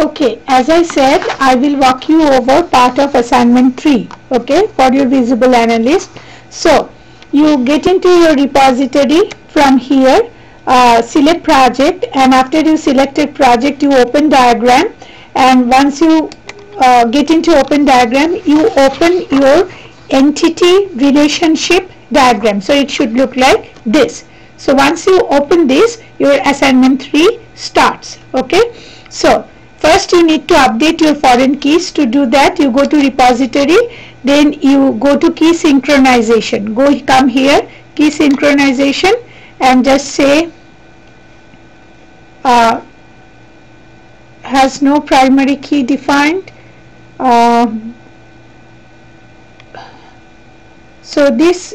Okay, as I said, I will walk you over part of assignment 3, okay, for your visible analyst. So, you get into your repository from here, select project, and after you selected project, you open diagram, and once you get into open diagram, you open your entity relationship diagram. So, it should look like this. So, once you open this, your assignment 3 starts, okay. So, first you need to update your foreign keys. To do that, you go to repository, then you go to key synchronization. Come here, key synchronization, and just say has no primary key defined. So this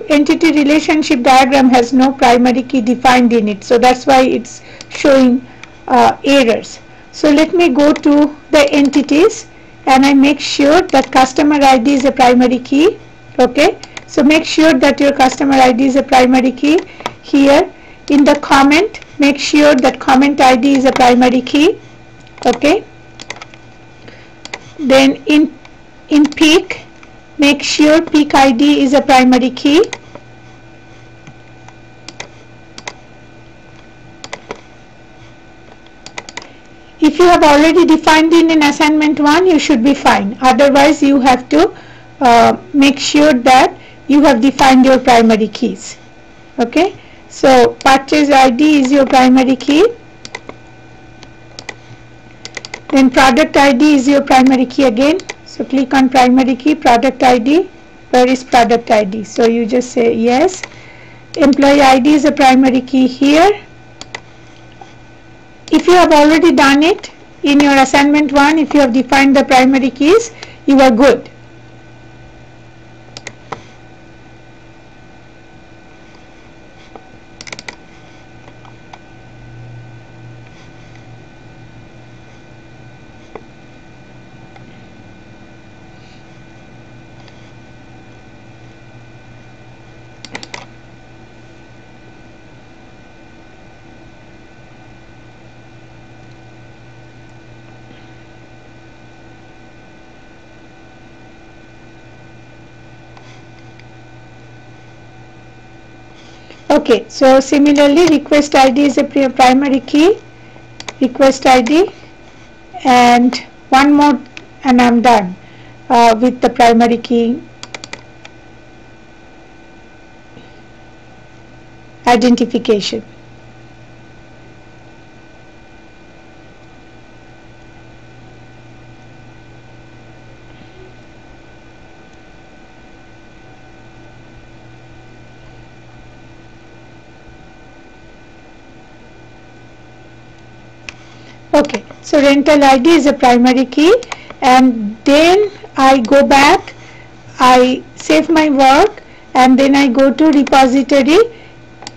entity relationship diagram has no primary key defined in it. So that's why it's showing errors. So let me go to the entities, and I make sure that customer ID is a primary key. Okay, so make sure that your customer ID is a primary key. Here in the comment, make sure that comment ID is a primary key. Okay, then in peak, make sure peak ID is a primary key. If you have already defined it in assignment 1, you should be fine. Otherwise, you have to make sure that you have defined your primary keys. Okay, so purchase ID is your primary key. Then product ID is your primary key again. So click on primary key, product ID. Where is product ID? So you just say yes. Employee ID is a primary key here. If you have already done it in your assignment 1, if you have defined the primary keys, you are good. Okay, so similarly request ID is a primary key, request ID, and one more and I'm done with the primary key identification. Okay, so rental ID is a primary key, and then I go back, I save my work, and then I go to repository,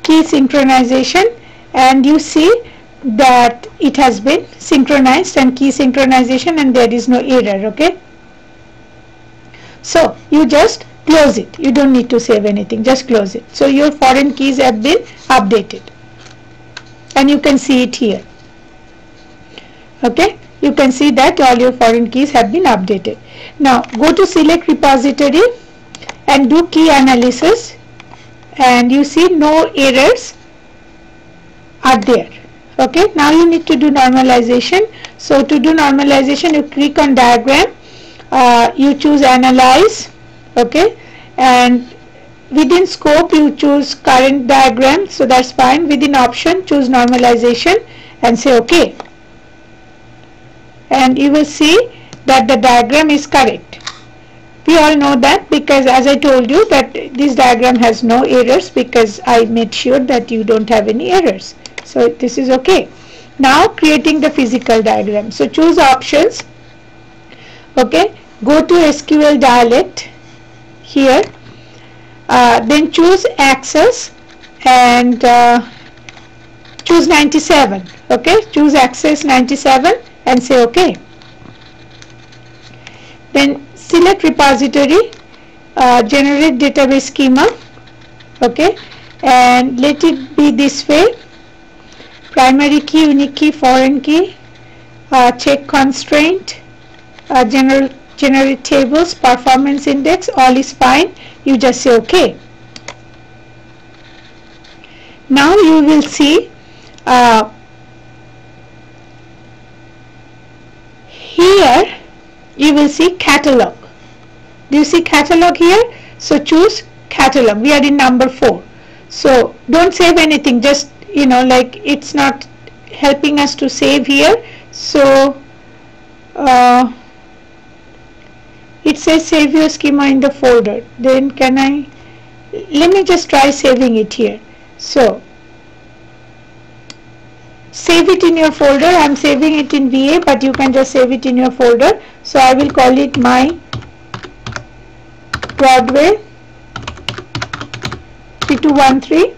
key synchronization, and you see that it has been synchronized and key synchronization, and there is no error. Okay, so you just close it. You don't need to save anything, just close it. So your foreign keys have been updated, and you can see it here. Okay, you can see that all your foreign keys have been updated. Now go to select repository and do key analysis, and you see no errors are there. Okay, now you need to do normalization. So to do normalization, you click on diagram, you choose analyze. Okay, and within scope you choose current diagram, so that's fine. Within option, choose normalization and say okay, and you will see that the diagram is correct. We all know that, because as I told you that this diagram has no errors, because I made sure that you don't have any errors. So this is okay. Now creating the physical diagram. So choose options. Okay, go to SQL dialect here, then choose access and choose 97. Okay, choose access 97 and say okay. Then select repository, generate database schema. Okay, and let it be this way: primary key, unique key, foreign key, check constraint, generate tables, performance index, all is fine. You just say OK. Now you will see here you will see catalog. Do you see catalog here? So choose catalog. We are in number 4. So don't save anything, just like it's not helping us to save here. So it says save your schema in the folder. Then let me just try saving it here. So save it in your folder. I am saving it in VA, but you can just save it in your folder. So I will call it my Broadway 3213,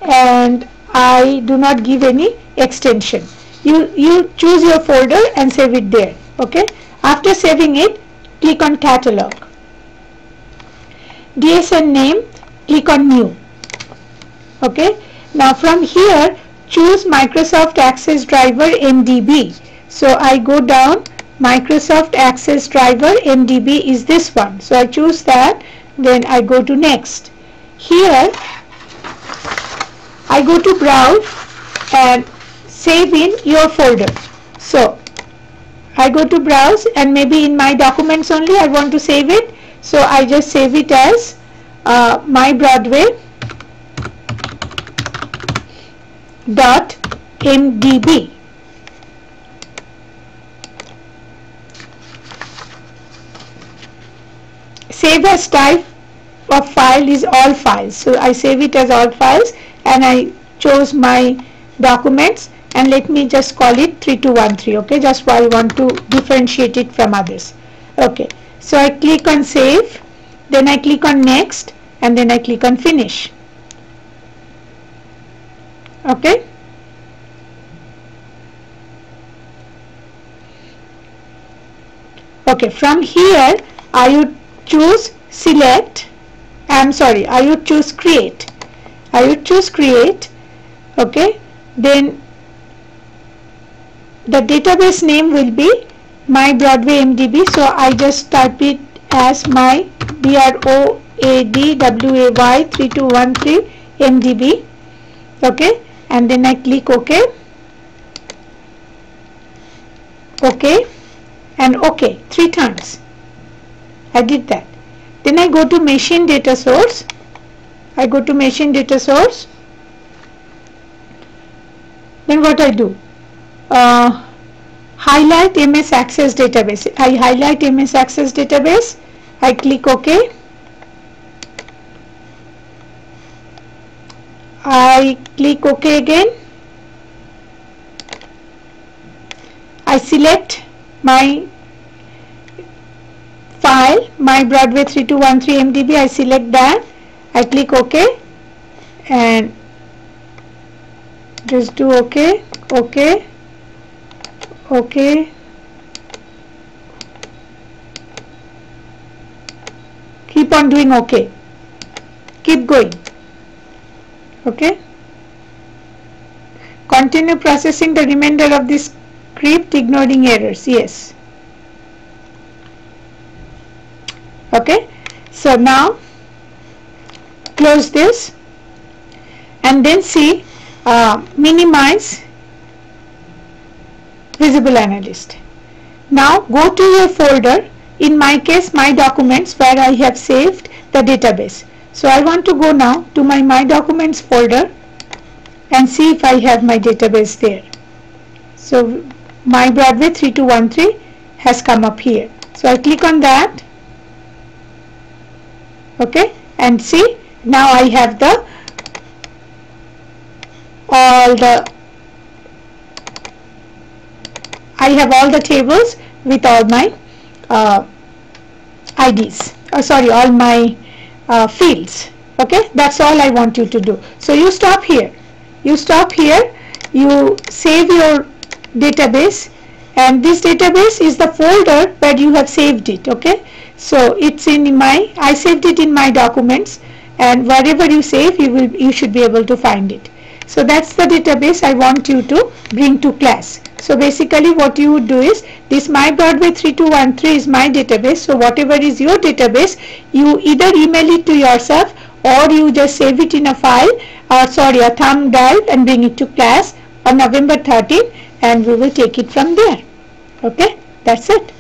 and I do not give any extension. You choose your folder and save it there. Okay. After saving it, click on catalog. DSN name, click on new. Okay. Now from here, choose Microsoft Access Driver MDB. So I go down, Microsoft Access Driver MDB is this one. So I choose that, then I go to next. Here I go to browse and save in your folder. So I go to browse, and maybe in my documents only I want to save it. So I just save it as my Broadway .mdb. Save as type of file is all files. So I save it as all files, and I chose my documents, and let me just call it 3213. Okay, just I want to differentiate it from others. Okay, so I click on save, then I click on next, and then I click on finish. Okay. Okay, from here I would choose select, I would choose create. Okay, then the database name will be my Broadway MDB. So I just type it as my BROADWAY 3213 MDB. Okay, and then I click OK, OK, and OK 3 times. I did that. Then I go to machine data source. Then what I do? Highlight MS Access Database. I highlight MS Access Database. I click OK. I click OK again. I select my file, my Broadway 3213 MDB. I select that. I click OK and just do OK, OK, OK. Keep on doing OK. Keep going. Okay. Continue processing the remainder of this script, ignoring errors. Yes. Okay. So now close this and then see minimize visible analyst. Now go to your folder. In my case, my documents, where I have saved the database. So I want to go now to my documents folder and see if I have my database there. So my Broadway 3213 has come up here. So I click on that. Okay, and see, now I have all the tables with all my IDs. All my fields. Okay, that's all I want you to do. So you stop here. You save your database, and this database is the folder where you have saved it. Okay, so it's in I saved it in my documents, and wherever you save, you should be able to find it. So that's the database I want you to bring to class. So basically what you would do is, this my Broadway 3213 is my database. So whatever is your database, you either email it to yourself or you just save it in a file, a thumb drive, and bring it to class on November 13, and we will take it from there. Okay, that's it.